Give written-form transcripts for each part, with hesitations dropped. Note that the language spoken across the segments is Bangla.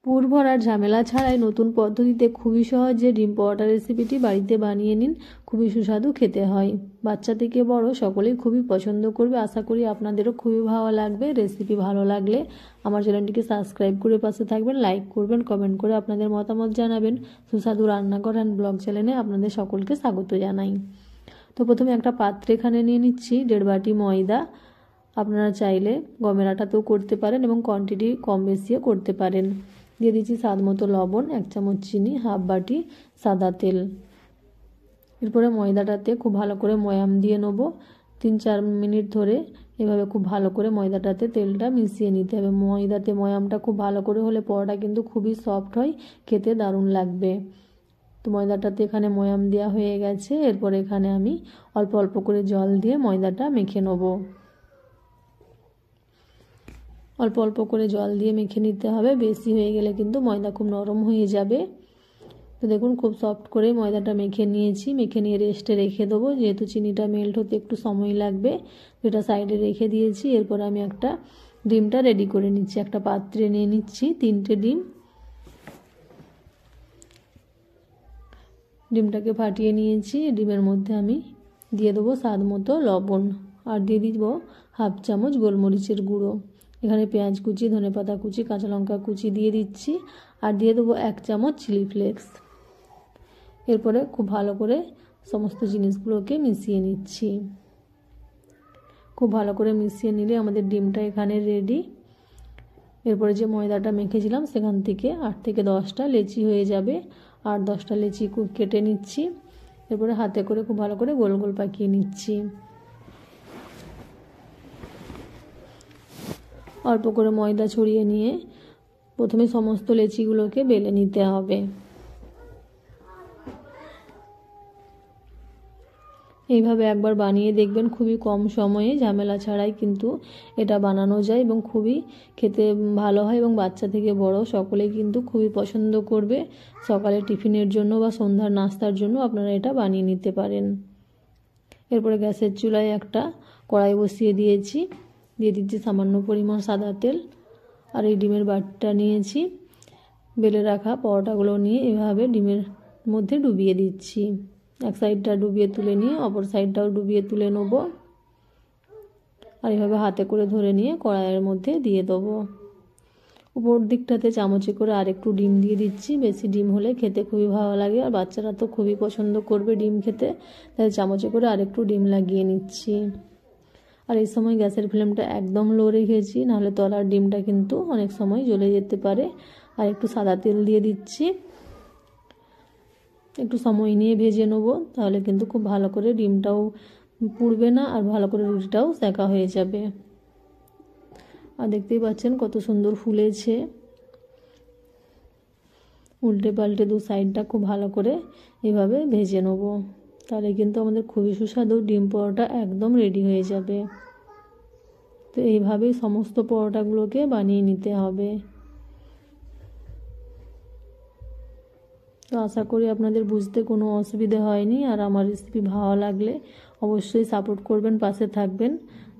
পুর ভরার ঝামেলা ছাড়াই নতুন পদ্ধতিতে খুবই সহজে ডিম পরোটা রেসিপিটি বাড়িতে বানিয়ে নিন। খুবই সুস্বাদু খেতে হয়। বাচ্চা থেকে বড় সকলেই খুবই পছন্দ করবে। আশা করি আপনাদেরও খুবই ভালো লাগবে। রেসিপি ভালো লাগলে আমার চ্যানেলটিকে সাবস্ক্রাইব করে পাশে থাকবেন, লাইক করবেন, কমেন্ট করে আপনাদের মতামত জানাবেন। সুস্বাদু রান্নাঘর অ্যান্ড ব্লগ চ্যানেলে আপনাদের সকলকে স্বাগত জানাই। তো প্রথমে একটা পাত্রে এখানে নিয়ে নিচ্ছি 1.5 বাটি ময়দা। আপনারা চাইলে গমের আটাতেও করতে পারেন এবং কোয়ান্টিটি কম বেশিও করতে পারেন। দিয়ে দিচ্ছি স্বাদ মতো লবণ, 1 চামচ চিনি, হাফ বাটি সাদা তেল। এরপরে ময়দাটাতে খুব ভালো করে ময়াম দিয়ে নেব। 3-4 মিনিট ধরে এভাবে খুব ভালো করে ময়দাটাতে তেলটা মিশিয়ে নিতে হবে। ময়দাতে ময়ামটা খুব ভালো করে হলে পরোটা কিন্তু খুবই সফট হয়, খেতে দারুণ লাগবে। তো ময়দাটাতে এখানে ময়াম দেওয়া হয়ে গেছে। এরপরে এখানে আমি অল্প অল্প করে জল দিয়ে ময়দাটা মেখে নেব। অল্প অল্প করে জল দিয়ে মেখে নিতে হবে, বেশি হয়ে গেলে কিন্তু ময়দা খুব নরম হয়ে যাবে। তো দেখুন খুব সফট করে ময়দাটা মেখে নিয়েছি। মেখে নিয়ে রেস্টে রেখে দেবো, যেহেতু চিনিটা মেল্ট হতে একটু সময় লাগবে। এটা সাইডে রেখে দিয়েছি। এরপর আমি একটা ডিমটা রেডি করে নিচ্ছি। একটা পাত্রে নিয়ে নিচ্ছি 3টে ডিম। ডিমটাকে ফাটিয়ে নিয়েছি। ডিমের মধ্যে আমি দিয়ে দেবো স্বাদ মতো লবণ, আর দিয়ে দিব হাফ চামচ গোলমরিচের গুঁড়ো। এখানে পেঁয়াজ কুচি, ধনেপাতা কুচি, কাঁচা লঙ্কা কুচি দিয়ে দিচ্ছি, আর দিয়ে দেবো 1 চামচ চিলি ফ্লেক্স। এরপরে খুব ভালো করে সমস্ত জিনিসগুলোকে মিশিয়ে নিচ্ছি। খুব ভালো করে মিশিয়ে নিলে আমাদের ডিমটা এখানে রেডি। এরপরে যে ময়দাটা মেখেছিলাম সেখান থেকে 8 থেকে 10টা লেচি হয়ে যাবে। 8-10টা লেচি কেটে নিচ্ছি। এরপরে হাতে করে খুব ভালো করে গোল গোল পাকিয়ে নিচ্ছি। অল্প করে ময়দা ছড়িয়ে নিয়ে প্রথমে সমস্ত লেচিগুলোকে বেলে নিতে হবে। এইভাবে একবার বানিয়ে দেখবেন, খুবই কম সময়ে ঝামেলা ছাড়াই কিন্তু এটা বানানো যায় এবং খুবই খেতে ভালো হয় এবং বাচ্চা থেকে বড় সকলেই কিন্তু খুবই পছন্দ করবে। সকালে টিফিনের জন্য বা সন্ধ্যার নাস্তার জন্য আপনারা এটা বানিয়ে নিতে পারেন। এরপরে গ্যাসের চুলায় একটা কড়াই বসিয়ে দিয়েছি। দিয়ে দিচ্ছি সামান্য পরিমাণ সাদা তেল, আর এই ডিমের বাটিটা নিয়েছি। বেলে রাখা পরোটাগুলো নিয়ে এভাবে ডিমের মধ্যে ডুবিয়ে দিচ্ছি। এক সাইডটা ডুবিয়ে তুলে নিয়ে অপর সাইডটাও ডুবিয়ে তুলে নেব, আর এভাবে হাতে করে ধরে নিয়ে কড়াইয়ের মধ্যে দিয়ে দেবো। উপর দিকটাতে চামচে করে আরেকটু ডিম দিয়ে দিচ্ছি। বেশি ডিম হলে খেতে খুবই ভালো লাগে, আর বাচ্চারা তো খুবই পছন্দ করবে ডিম খেতে, তাই চামচে করে আরেকটু ডিম লাগিয়ে নিচ্ছি। আর এই সময় গ্যাসের ফ্লেমটা একদম লো রেখেছি, নাহলে তলার ডিমটা কিন্তু অনেক সময় জ্বলে যেতে পারে। আর একটু সাদা তেল দিয়ে দিচ্ছি। একটু সময় নিয়ে ভেজে নেব, তাহলে কিন্তু খুব ভালো করে ডিমটাও পুড়বে না, আর ভালো করে রুটিটাও সেকা হয়ে যাবে। আর দেখতেই পাচ্ছেন কত সুন্দর ফুলেছে। উল্টে পাল্টে দু সাইডটা খুব ভালো করে এভাবে ভেজে নেব, তাহলে কিন্তু আমাদের খুবই সুস্বাদু ডিম পরোটা একদম রেডি হয়ে যাবে। তো এইভাবেই সমস্ত পরোটাগুলোকে বানিয়ে নিতে হবে। তো আশা করি আপনাদের বুঝতে কোনো অসুবিধে হয়নি। আর আমার রেসিপি ভালো লাগলে অবশ্যই সাপোর্ট করবেন, পাশে থাকবেন।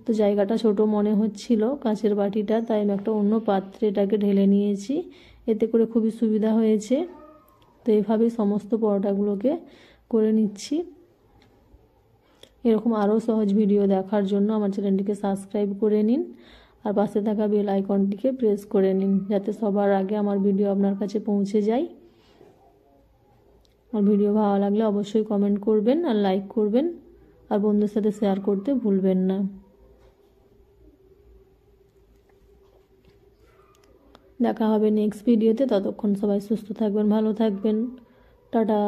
তো জায়গাটা ছোট মনে হচ্ছিল কাঁচের বাটিটা, তাই আমি একটা অন্য পাত্রে এটাকে ঢেলে নিয়েছি। এতে করে খুবই সুবিধা হয়েছে। তো এইভাবেই সমস্ত পরোটাগুলোকে করে নিচ্ছি। এরকম আরও সহজ ভিডিও দেখার জন্য আমার চ্যানেলটিকে সাবস্ক্রাইব করে নিন, আর পাশে থাকা বেল আইকনটিকে প্রেস করে নিন, যাতে সবার আগে আমার ভিডিও আপনার কাছে পৌঁছে যায়। আর ভিডিও ভালো লাগলে অবশ্যই কমেন্ট করবেন আর লাইক করবেন, আর বন্ধুদের সাথে শেয়ার করতে ভুলবেন না। দেখা হবে নেক্সট ভিডিওতে। ততক্ষণ সবাই সুস্থ থাকবেন, ভালো থাকবেন। টাটা।